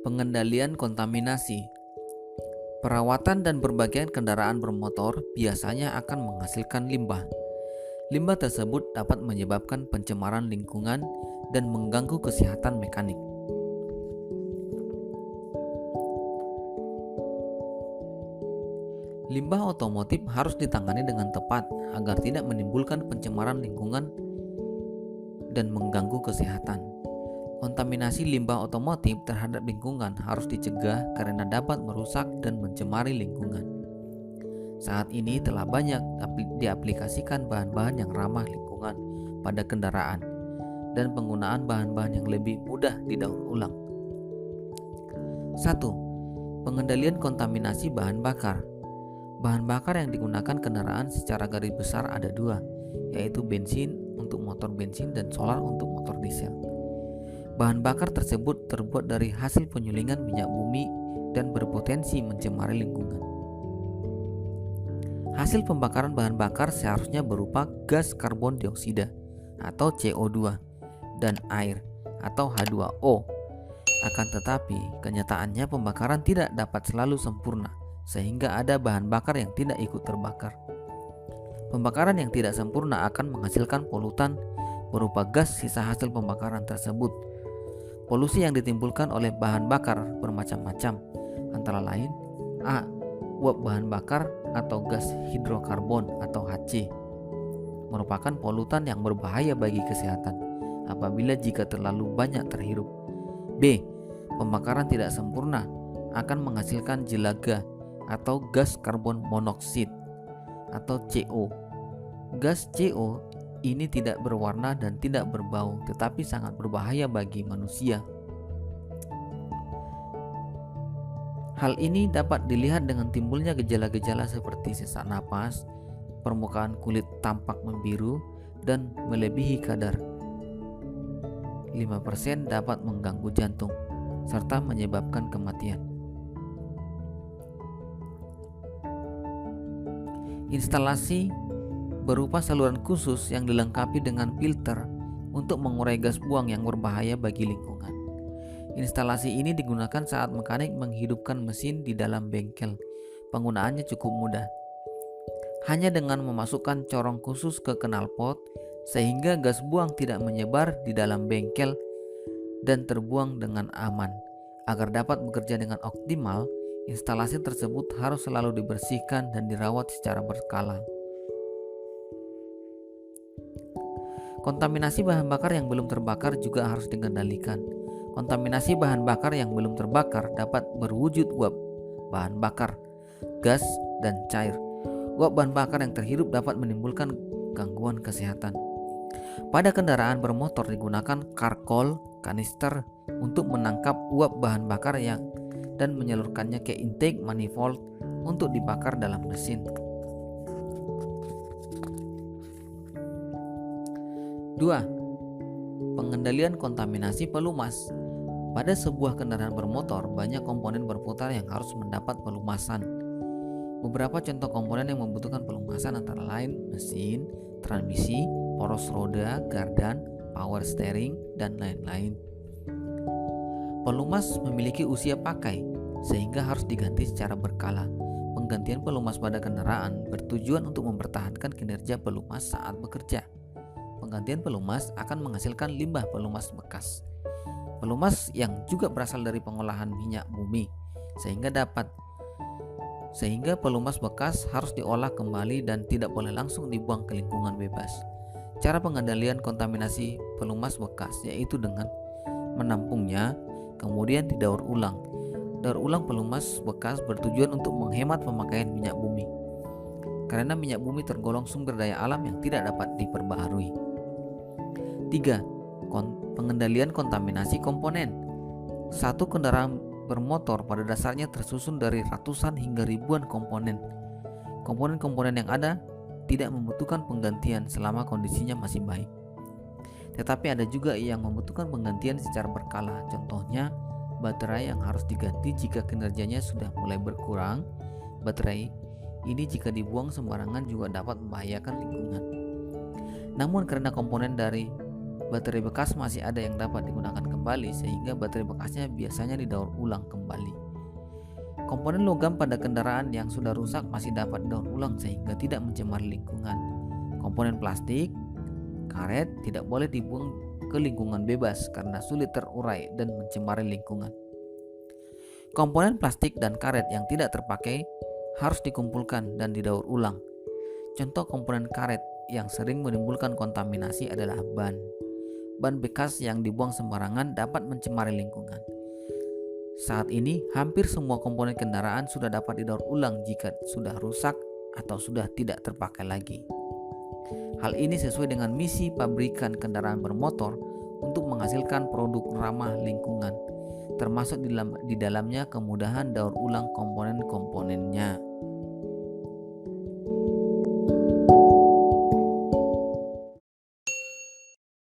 Pengendalian kontaminasi. Perawatan dan perbaikan kendaraan bermotor biasanya akan menghasilkan limbah. Limbah tersebut dapat menyebabkan pencemaran lingkungan dan mengganggu kesehatan mekanik. Limbah otomotif harus ditangani dengan tepat agar tidak menimbulkan pencemaran lingkungan dan mengganggu kesehatan. Kontaminasi limbah otomotif terhadap lingkungan harus dicegah karena dapat merusak dan mencemari lingkungan. Saat ini telah banyak diaplikasikan bahan-bahan yang ramah lingkungan pada kendaraan dan penggunaan bahan-bahan yang lebih mudah didaur ulang. 1. Pengendalian kontaminasi bahan bakar. Bahan bakar yang digunakan kendaraan secara garis besar ada dua, yaitu bensin untuk motor bensin dan solar untuk motor diesel. Bahan bakar tersebut terbuat dari hasil penyulingan minyak bumi dan berpotensi mencemari lingkungan. Hasil pembakaran bahan bakar seharusnya berupa gas karbon dioksida atau CO2 dan air atau H2O. Akan tetapi, kenyataannya pembakaran tidak dapat selalu sempurna sehingga ada bahan bakar yang tidak ikut terbakar. Pembakaran yang tidak sempurna akan menghasilkan polutan berupa gas sisa hasil pembakaran tersebut. Polusi yang ditimbulkan oleh bahan bakar bermacam-macam, antara lain A. Uap bahan bakar atau gas hidrokarbon atau HC merupakan polutan yang berbahaya bagi kesehatan apabila jika terlalu banyak terhirup. B. Pembakaran tidak sempurna akan menghasilkan jelaga atau gas karbon monoksida atau CO. Gas CO ini tidak berwarna dan tidak berbau, tetapi sangat berbahaya bagi manusia. Hal ini dapat dilihat dengan timbulnya gejala-gejala seperti sesak napas, permukaan kulit tampak membiru, dan melebihi kadar 5% dapat mengganggu jantung, serta menyebabkan kematian. Instalasi berupa saluran khusus yang dilengkapi dengan filter untuk mengurai gas buang yang berbahaya bagi lingkungan. Instalasi ini digunakan saat mekanik menghidupkan mesin di dalam bengkel. Penggunaannya cukup mudah. Hanya dengan memasukkan corong khusus ke knalpot sehingga gas buang tidak menyebar di dalam bengkel dan terbuang dengan aman. Agar dapat bekerja dengan optimal, instalasi tersebut harus selalu dibersihkan dan dirawat secara berkala. Kontaminasi bahan bakar yang belum terbakar juga harus dikendalikan. Kontaminasi bahan bakar yang belum terbakar dapat berwujud uap bahan bakar, gas, dan cair. Uap bahan bakar yang terhirup dapat menimbulkan gangguan kesehatan. Pada kendaraan bermotor digunakan karkol kanister untuk menangkap uap bahan bakar dan menyalurkannya ke intake manifold untuk dibakar dalam mesin. 2. Pengendalian kontaminasi pelumas. Pada sebuah kendaraan bermotor, banyak komponen berputar yang harus mendapat pelumasan. Beberapa contoh komponen yang membutuhkan pelumasan antara lain mesin, transmisi, poros roda, gardan, power steering, dan lain-lain. Pelumas memiliki usia pakai, sehingga harus diganti secara berkala. Penggantian pelumas pada kendaraan bertujuan untuk mempertahankan kinerja pelumas saat bekerja. Penggantian pelumas akan menghasilkan limbah pelumas bekas. Pelumas yang juga berasal dari pengolahan minyak bumi, sehingga pelumas bekas harus diolah kembali dan tidak boleh langsung dibuang ke lingkungan bebas. Cara pengendalian kontaminasi pelumas bekas yaitu dengan menampungnya, kemudian didaur ulang. Daur ulang pelumas bekas bertujuan untuk menghemat pemakaian minyak bumi, karena minyak bumi tergolong sumber daya alam yang tidak dapat diperbaharui. 3. Pengendalian kontaminasi komponen. Satu kendaraan bermotor pada dasarnya tersusun dari ratusan hingga ribuan komponen. Komponen-komponen yang ada tidak membutuhkan penggantian selama kondisinya masih baik. Tetapi ada juga yang membutuhkan penggantian secara berkala. Contohnya, baterai yang harus diganti jika kinerjanya sudah mulai berkurang. Baterai ini jika dibuang sembarangan juga dapat membahayakan lingkungan. Namun karena komponen dari baterai bekas masih ada yang dapat digunakan kembali, kembali sehingga baterai bekasnya biasanya didaur ulang kembali. Komponen logam pada kendaraan yang sudah rusak masih dapat didaur ulang sehingga tidak mencemari lingkungan. Komponen plastik, karet tidak boleh dibuang ke lingkungan bebas karena sulit terurai dan mencemari lingkungan. Komponen plastik dan karet yang tidak terpakai harus dikumpulkan dan didaur ulang. Contoh komponen karet yang sering menimbulkan kontaminasi adalah ban. Ban bekas yang dibuang sembarangan dapat mencemari lingkungan. Saat ini, hampir semua komponen kendaraan sudah dapat didaur ulang jika sudah rusak atau sudah tidak terpakai lagi. Hal ini sesuai dengan misi pabrikan kendaraan bermotor untuk menghasilkan produk ramah lingkungan, termasuk di dalamnya kemudahan daur ulang komponen-komponennya.